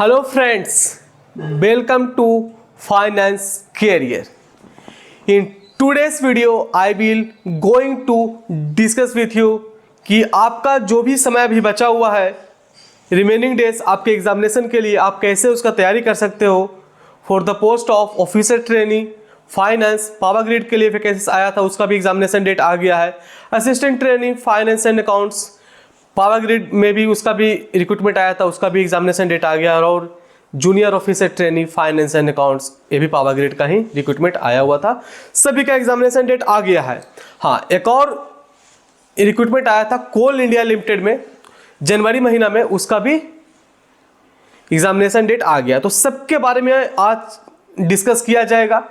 Hello friends, welcome to Finance Career. In today's video, I will going to discuss with you कि आपका जो भी समय अभी बचा हुआ है रिमेनिंग डेज आपके एग्जामिनेशन के लिए आप कैसे उसका तैयारी कर सकते हो for the post of officer training finance power grid के लिए वैकेंसीज आया था, उसका भी एग्जामिनेशन डेट आ गया है। Assistant training finance and accounts power grid में भी उसका भी रिक्रूटमेंट आया था, उसका भी एग्जामिनेशन डेट आ गया। और junior officer training finance and accounts ये भी पावर ग्रिड का ही रिक्रूटमेंट आया हुआ था, सभी का एग्जामिनेशन डेट आ गया है। हाँ, एक और रिक्रूटमेंट आया था कोल इंडिया लिमिटेड में जनवरी महीना में, उसका भी एग्जामिनेशन डेट आ गया। तो सबके बारे में आज डिस्कस किया जाएगा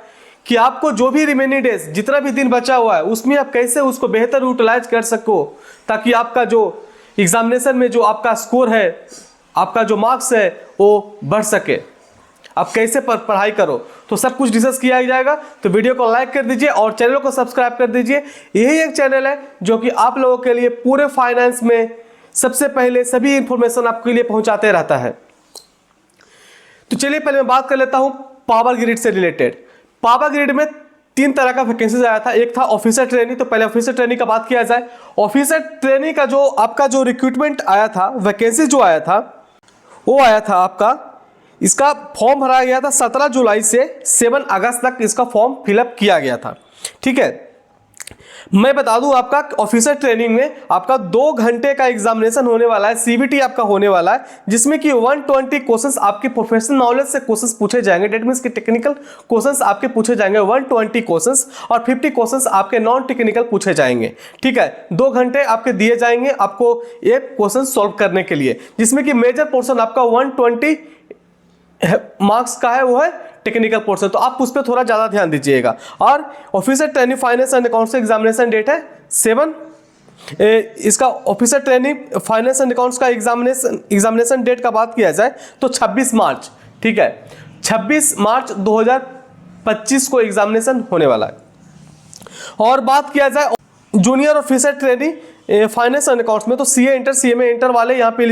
कि आपको जो भी रिमेनिंग डेज जितना भी दिन बचा हुआ है उसमें आप कैसे उसको बेहतर यूटिलाइज कर सको, ताकि आपका जो एग्जामिनेशन में जो आपका स्कोर है, आपका जो मार्क्स है वो बढ़ सके। आप कैसे पढ़ाई करो, तो सब कुछ डिस्कस किया जाएगा। तो वीडियो को लाइक कर दीजिए और चैनल को सब्सक्राइब कर दीजिए। यही एक चैनल है जो कि आप लोगों के लिए पूरे फाइनेंस में सबसे पहले सभी इंफॉर्मेशन आपके लिए पहुंचाते रहता है। तो चलिए पहले मैं बात कर लेता हूं पावर ग्रिड से रिलेटेड। पावर ग्रिड में 3 तरह का वैकेंसीज आया था। एक था ऑफिसर ट्रेनिंग, तो पहले ऑफिसर ट्रेनिंग का बात किया जाए। ऑफिसर ट्रेनिंग का जो आपका जो रिक्रूटमेंट आया था, वैकेंसी जो आया था वो आया था आपका, इसका फॉर्म भरा गया था 17 जुलाई से 7 अगस्त तक इसका फॉर्म फिलअप किया गया था। ठीक है, मैं बता दूं आपका ऑफिसर ट्रेनिंग में आपका 2 घंटे का एग्जामिनेशन होने वाला है, सीबीटी आपका होने वाला है, जिसमें कि 120 क्वेश्चंस आपके प्रोफेशनल नॉलेज से क्वेश्चंस पूछे जाएंगे। डेट मींस कि टेक्निकल क्वेश्चंस आपके पूछे जाएंगे 120 क्वेश्चंस, और 50 क्वेश्चंस आपके नॉन टेक्निकल पूछे जाएंगे। ठीक है, 2 घंटे आपके दिए जाएंगे आपको ये क्वेश्चन सॉल्व करने के लिए, जिसमें कि मेजर पोर्शन आपका 120 मार्क्स का है, वो है टेक्निकल पोर्शन, तो आप उस पर थोड़ा ज़्यादा ध्यान दीजिएगा। और officer training finance and accounts examination date है 7, इसका officer training finance and accounts का एग्जामिनेशन डेट का बात किया जाए तो 26 मार्च। ठीक है, 26 मार्च 2025 को एग्जामिनेशन होने वाला है। और बात किया जाए junior officer training finance and accounts में, तो सीए इंटर सीएमए इंटर वाले यहाँ पे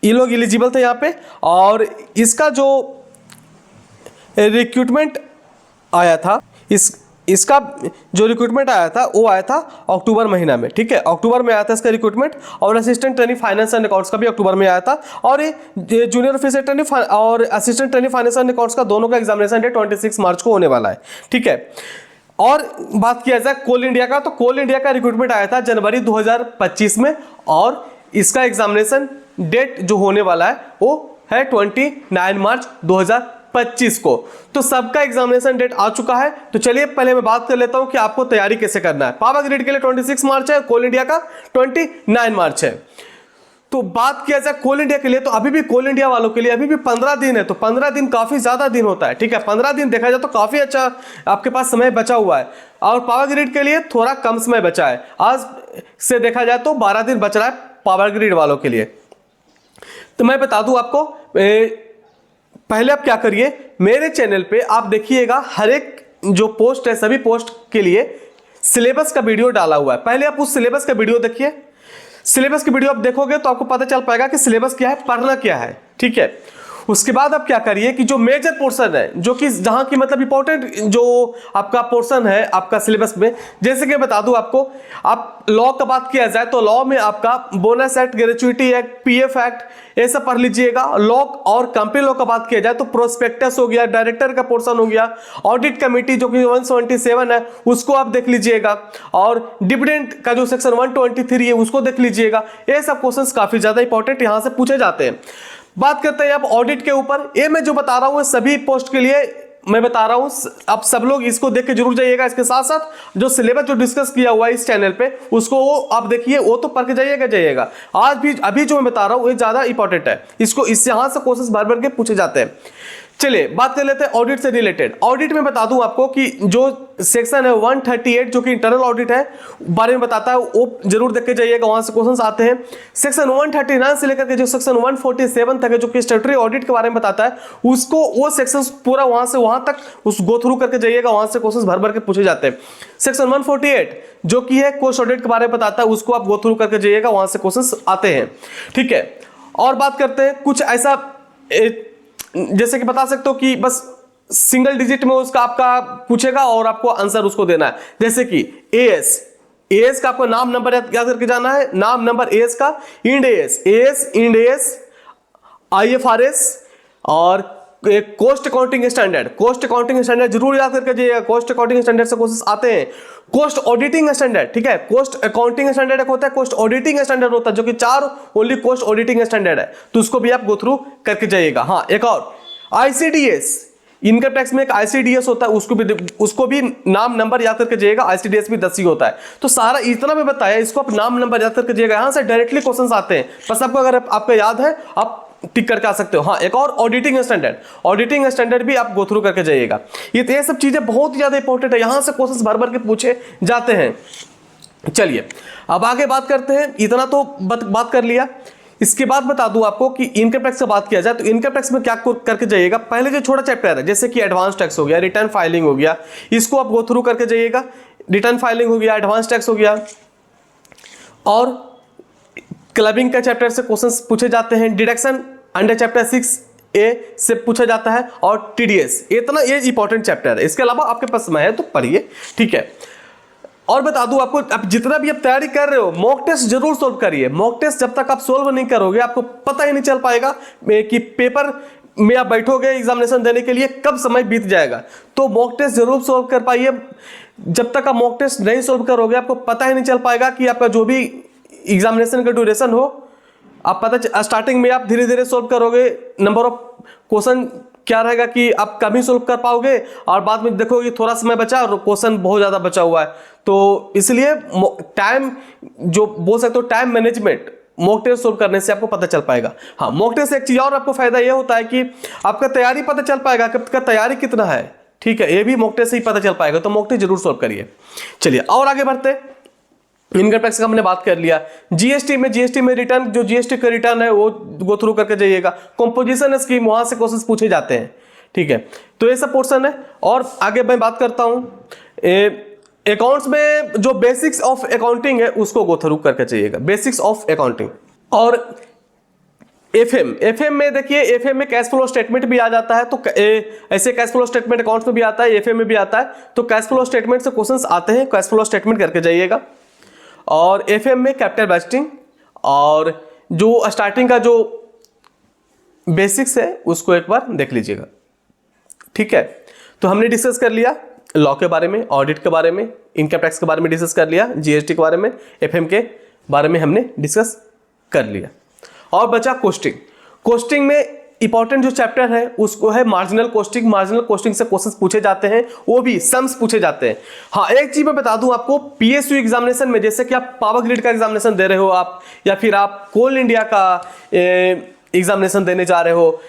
ये लोग एलिजिबल थे यहाँ पे। और इसका जो रिक्रूटमेंट आया था, इसका जो रिक्रूटमेंट आया था वो आया था अक्टूबर महीना में। ठीक है, अक्टूबर में आया था इसका रिक्रूटमेंट। और assistant training finance and accounts का भी अक्टूबर में आया था। और ये जूनियर ऑफिसर ट्रेनिंग और assistant training finance and accounts का दोनों का एग्जामिनेशन डेट 26 मार्च को होने वाला है। ठीक है, और बात किया जाए कोल इंडिया का, तो कोल इंडिया का रिक्रूटमेंट आया था जनवरी 2025 में, और इसका एग्जामिनेशन डेट जो होने वाला है वो है 29 मार्च 2025 को। तो सबका एग्जामिनेशन डेट आ चुका है। तो चलिए पहले मैं बात कर लेता हूं कि आपको तैयारी कैसे करना है। पावर ग्रिड के लिए 26 मार्च है, कोल इंडिया का 29 मार्च है। तो बात किया जाए कोल इंडिया के लिए, तो अभी भी कोल इंडिया वालों के लिए अभी भी 15 दिन है। तो 15 दिन काफी ज्यादा दिन होता है। ठीक है, 15 दिन देखा जाए तो काफी अच्छा आपके पास समय बचा हुआ है। और पावर ग्रिड के लिए थोड़ा कम समय बचा है, आज से देखा जाए तो 12 दिन बच रहा है पावर ग्रिड वालों के लिए। तो मैं बता दूं आपको, पहले आप क्या करिए, मेरे चैनल पे आप देखिएगा हर एक जो पोस्ट है सभी पोस्ट के लिए सिलेबस का वीडियो डाला हुआ है। पहले आप उस सिलेबस का वीडियो देखिए। सिलेबस की वीडियो आप देखोगे तो आपको पता चल पाएगा कि सिलेबस क्या है, पढ़ना क्या है। ठीक है, उसके बाद आप क्या करिए कि जो मेजर पोर्शन है, जो कि जहां की मतलब इंपॉर्टेंट जो आपका पोर्शन है आपका सिलेबस में, जैसे कि बता दूं आपको, आप लॉ का बात किया जाए तो लॉ में आपका bonus act, gratuity act, PF act, ये सब पढ़ लीजिएगा। लॉ और कंपनी लॉ का बात किया जाए तो प्रोस्पेक्टस हो गया, डायरेक्टर का पोर्शन हो गया, ऑडिट कमेटी जो कि 177 है उसको आप देख लीजिएगा, और डिविडेंड का जो सेक्शन 123 है उसको देख लीजिएगा। ये सब क्वेश्चंस काफी ज्यादा इंपॉर्टेंट यहां से पूछे जाते हैं। बात करते हैं आप ऑडिट के ऊपर। ये मैं जो बता रहा हूं सभी पोस्ट के लिए मैं बता रहा हूं, आप सब लोग इसको देख के जरूर जाइएगा। इसके साथ साथ जो सिलेबस जो डिस्कस किया हुआ है इस चैनल पे उसको वो आप देखिए, वो तो पढ़ के जाइएगा। आज भी अभी जो मैं बता रहा हूं ये ज्यादा इंपॉर्टेंट है, इसको इससे यहां से क्वेश्चंस भर भर के पूछे जाते हैं। चलिए बात कर लेते हैं ऑडिट से रिलेटेड। ऑडिट में बता दूं आपको कि जो सेक्शन है 138 जो कि इंटरनल ऑडिट है बारे में बताता है, वो जरूर देख के जाइएगा, वहां से क्वेश्चंस आते हैं। सेक्शन 139 से लेकर के जो सेक्शन 147 तक है जो कि स्टैट्यूटरी ऑडिट के बारे में बताता है, उसको वो सेक्शन पूरा वहां से वहां तक उस गो थ्रू करके जाइएगा, वहां से क्वेश्चंस भर भर के पूछे जाते हैं। सेक्शन 148 जो कि है कोस्ट ऑडिट के बारे में बताता है, उसको आप गो थ्रू करके जाइएगा, वहां से क्वेश्चंस आते हैं। ठीक है, और बात करते हैं कुछ ऐसा जैसे कि बता सकते हो कि बस सिंगल डिजिट में उसका आपका पूछेगा और आपको आंसर उसको देना है। जैसे कि एएस का आपको नाम नंबर याद करके जाना है, नाम नंबर एएस का, इंड एएस, आईएफआरएस और कोस्ट अकाउंटिंग स्टैंडर्ड जरूर याद करके जाइएगा। कोस्ट अकाउंटिंग स्टैंडर्ड से क्वेश्चंस आते हैं। कोस्ट ऑडिटिंग स्टैंडर्ड, ठीक है, कोस्ट अकाउंटिंग स्टैंडर्ड एक होता है, कोस्ट ऑडिटिंग स्टैंडर्ड होता है, जो कि 4 ओनली कोस्ट ऑडिटिंग स्टैंडर्ड है, तो उसको भी आप गो थ्रू करके जाइएगा। हाँ, एक और आईसीडीएस, इनकम टैक्स में एक आईसीडीएस होता है, उसको भी नाम नंबर याद करके जाइएगा। आईसीडीएस भी 10 ही होता है। तो सारा इतना मैं बताया, इसको आप नाम नंबर याद करके जाइएगा। यहां से डायरेक्टली क्वेश्चंस आते हैं, बस आपको अगर आपको याद है आप टिक करके आ सकते हो। हाँ, एक और ऑडिटिंग स्टैंडर्ड भी आप गो थ्रू करके जाइएगा। ये सब चीजें बहुत ही ज्यादा इंपॉर्टेंट है, यहां से क्वेश्चंस भर भर के पूछे जाते हैं। चलिए अब आगे बात करते हैं। इतना तो बात कर लिया। इसके बाद बता दूं आपको कि इनकम टैक्स से बात किया जाए तो इनकम टैक्स में क्या करके जाइएगा। पहले जो छोटा चैप्टर है जैसे कि एडवांस टैक्स हो गया, रिटर्न फाइलिंग हो गया, इसको आप गो थ्रू करके जाइएगा। रिटर्न फाइलिंग हो गया, एडवांस टैक्स हो गया, और क्लबिंग का चैप्टर से क्वेश्चंस पूछे जाते हैं। डिडक्शन अंडर चैप्टर 6A से पूछा जाता है, और टीडीएस, इतना ये इंपॉर्टेंट चैप्टर है। इसके अलावा आपके पास समय है तो पढ़िए, ठीक है। और बता दूं आपको, अब जितना भी आप तैयारी कर रहे हो, मॉक टेस्ट जरूर सोल्व करिए। मॉक टेस्ट जब तक आप सोल्व नहीं करोगे आपको पता ही नहीं चल पाएगा कि पेपर में आप बैठोगे एग्जामिनेशन देने के लिए कब समय बीत जाएगा। तो मॉक टेस्ट जरूर सोल्व कर पाइए। जब तक आप मॉक टेस्ट नहीं सोल्व करोगे आपको पता ही नहीं चल पाएगा कि आपका जो भी एग्जामिनेशन का ड्यूरेशन हो, आप स्टार्टिंग में आप धीरे धीरे सोल्व करोगे, नंबर ऑफ क्वेश्चन क्या रहेगा कि आप कम ही सोल्व कर पाओगे, और बाद में देखोगे थोड़ा समय बचा और क्वेश्चन बहुत ज्यादा बचा हुआ है। तो इसलिए टाइम, जो बोल सकते हो time management, mock test solve करने से आपको पता चल पाएगा। हाँ, मॉक टेस्ट से एक चीज और आपको फायदा यह होता है कि आपका तैयारी पता चल पाएगा कि आपका तैयारी कितना है, ठीक है, ये भी मॉक टेस्ट से ही पता चल पाएगा। तो मॉक टेस्ट जरूर सोल्व करिए। चलिए और आगे बढ़ते। इनकम टैक्स का हमने बात कर लिया। जीएसटी में रिटर्न, जो जीएसटी का रिटर्न है वो गो थ्रू करके जाइएगा। कंपोजिशन स्कीम, वहां से क्वेश्चंस पूछे जाते हैं, ठीक है। तो ये सब पोर्शन है। और आगे मैं बात करता हूं अकाउंट्स में जो बेसिक्स ऑफ अकाउंटिंग है उसको गो थ्रू करके जाइएगा, बेसिक्स ऑफ अकाउंटिंग। और एफएम में देखिए, एफएम में कैश फ्लो स्टेटमेंट भी आ जाता है। तो ऐसे कैश फ्लो स्टेटमेंट अकाउंट्स में भी आता है, एफएम में भी आता है। तो कैश फ्लो स्टेटमेंट से क्वेश्चंस आते हैं, कैश फ्लो स्टेटमेंट करके जाइएगा। और एफएम में कैपिटल बजटिंग, और जो स्टार्टिंग का जो बेसिक्स है उसको एक बार देख लीजिएगा, ठीक है। तो हमने डिस्कस कर लिया लॉ के बारे में, ऑडिट के बारे में, इनकम टैक्स के बारे में डिस्कस कर लिया, जीएसटी के बारे में, एफएम के बारे में हमने डिस्कस कर लिया। और बचा कोस्टिंग। कोस्टिंग में इंपॉर्टेंट जो चैप्टर है उसको है मार्जिनल कोस्टिंग। मार्जिनल कोस्टिंग से क्वेश्चंस पूछे जाते हैं, वो भी सम्स पूछे जाते हैं। हाँ, एक चीज मैं बता दूं आपको, पीएसयू एग्जामिनेशन में, जैसे कि आप पावर ग्रिड का एग्जामिनेशन दे रहे हो आप, या फिर आप कोल इंडिया का एग्जामिनेशन देने जा रहे हो,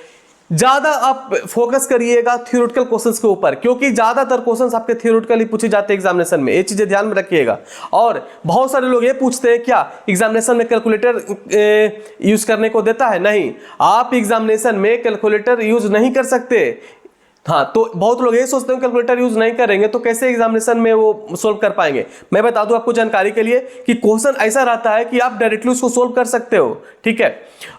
ज्यादा आप फोकस करिएगा थ्योरेटिकल क्वेश्चंस के ऊपर, क्योंकि ज्यादातर क्वेश्चंस आपके थ्योरेटिकली पूछे जाते हैं एग्जामिनेशन में। ये चीजें ध्यान में रखिएगा। और बहुत सारे लोग ये पूछते हैं क्या एग्जामिनेशन में कैलकुलेटर यूज करने को देता है? नहीं, आप एग्जामिनेशन में कैलकुलेटर यूज नहीं कर सकते। हाँ, तो बहुत लोग ये सोचते हैं कैलकुलेटर यूज नहीं करेंगे तो कैसे एग्जामिनेशन में वो सोल्व कर पाएंगे। मैं बता दूं आपको जानकारी के लिए कि क्वेश्चन ऐसा रहता है कि आप डायरेक्टली उसको सोल्व कर सकते हो, ठीक है।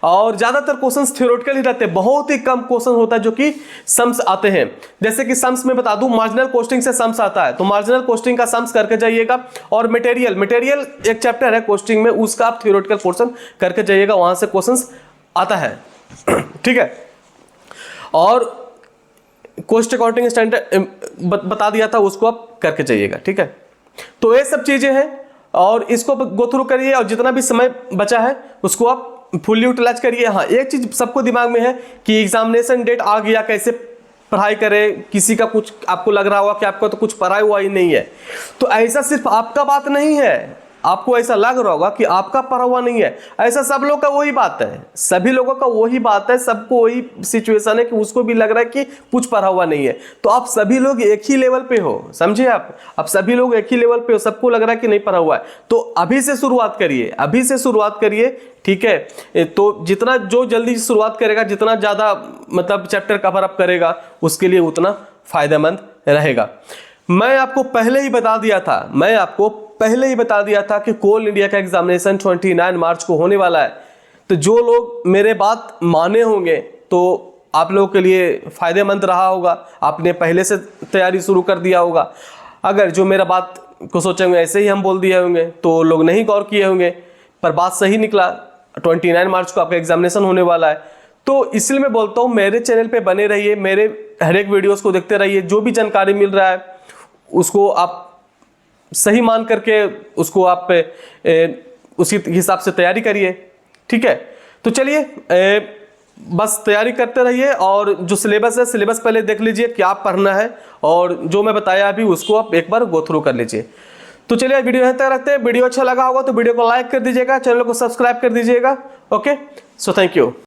और ज्यादातर क्वेश्चंस थ्योरेटिकल ही रहते हैं, बहुत ही कम क्वेश्चन होता है जो कि सम्स आते हैं। जैसे कि सम्स में बता दूं, मार्जिनल कोस्टिंग से सम्स आता है, तो मार्जिनल कोस्टिंग का सम्स करके जाइएगा। और मटेरियल एक चैप्टर है कोस्टिंग में, उसका आप थ्योरेटिकल पोर्शन करके जाइएगा, वहां से क्वेश्चन आता है, ठीक है। और कॉस्ट अकाउंटिंग स्टैंडर्ड बता दिया था, उसको आप करके जाइएगा, ठीक है। तो ये सब चीजें हैं और इसको गो थ्रू करिए, और जितना भी समय बचा है उसको आप फुल यूटिलाइज करिए। हाँ, एक चीज सबको दिमाग में है कि एग्जामिनेशन डेट आ गया, कैसे पढ़ाई करें। किसी का कुछ आपको लग रहा होगा कि आपका तो कुछ पढ़ाई हुआ ही नहीं है, तो ऐसा सिर्फ आपका बात नहीं है। आपको ऐसा लग रहा होगा कि आपका पढ़ा हुआ नहीं है, ऐसा सब लोग का वही बात है, सभी लोगों का वही बात है, सबको वही सिचुएशन है कि उसको भी लग रहा है कि कुछ पढ़ा हुआ नहीं है। तो आप सभी लोग एक ही लेवल पे हो, समझे आप सभी लोग एक ही लेवल पे हो, सबको लग रहा है कि नहीं पढ़ा हुआ है। तो अभी से शुरुआत करिए, अभी से शुरुआत करिए, ठीक है। तो जितना जो जल्दी शुरुआत करेगा, जितना ज्यादा मतलब चैप्टर कवर अप करेगा, उसके लिए उतना फायदेमंद रहेगा। मैं आपको पहले ही बता दिया था कि कोल इंडिया का एग्जामिनेशन 29 मार्च को होने वाला है। तो जो लोग मेरे बात माने होंगे तो आप लोगों के लिए फ़ायदेमंद रहा होगा, आपने पहले से तैयारी शुरू कर दिया होगा। अगर जो मेरा बात को सोचेंगे ऐसे ही हम बोल दिए होंगे तो लोग नहीं गौर किए होंगे, पर बात सही निकला। 29 मार्च को आपका एग्जामिनेशन होने वाला है। तो इसलिए मैं बोलता हूँ मेरे चैनल पे बने रहिए, मेरे हर एक वीडियोस को देखते रहिए, जो भी जानकारी मिल रहा है उसको आप सही मान करके उसको आप उसी हिसाब से तैयारी करिए, ठीक है। तो चलिए बस तैयारी करते रहिए, और जो सिलेबस है सिलेबस पहले देख लीजिए क्या पढ़ना है, और जो मैं बताया अभी उसको आप एक बार गो थ्रू कर लीजिए। तो चलिए वीडियो यहाँ तक रखते हैं। वीडियो अच्छा लगा होगा तो वीडियो को लाइक कर दीजिएगा, चैनल को सब्सक्राइब कर दीजिएगा। Okay, so thank you.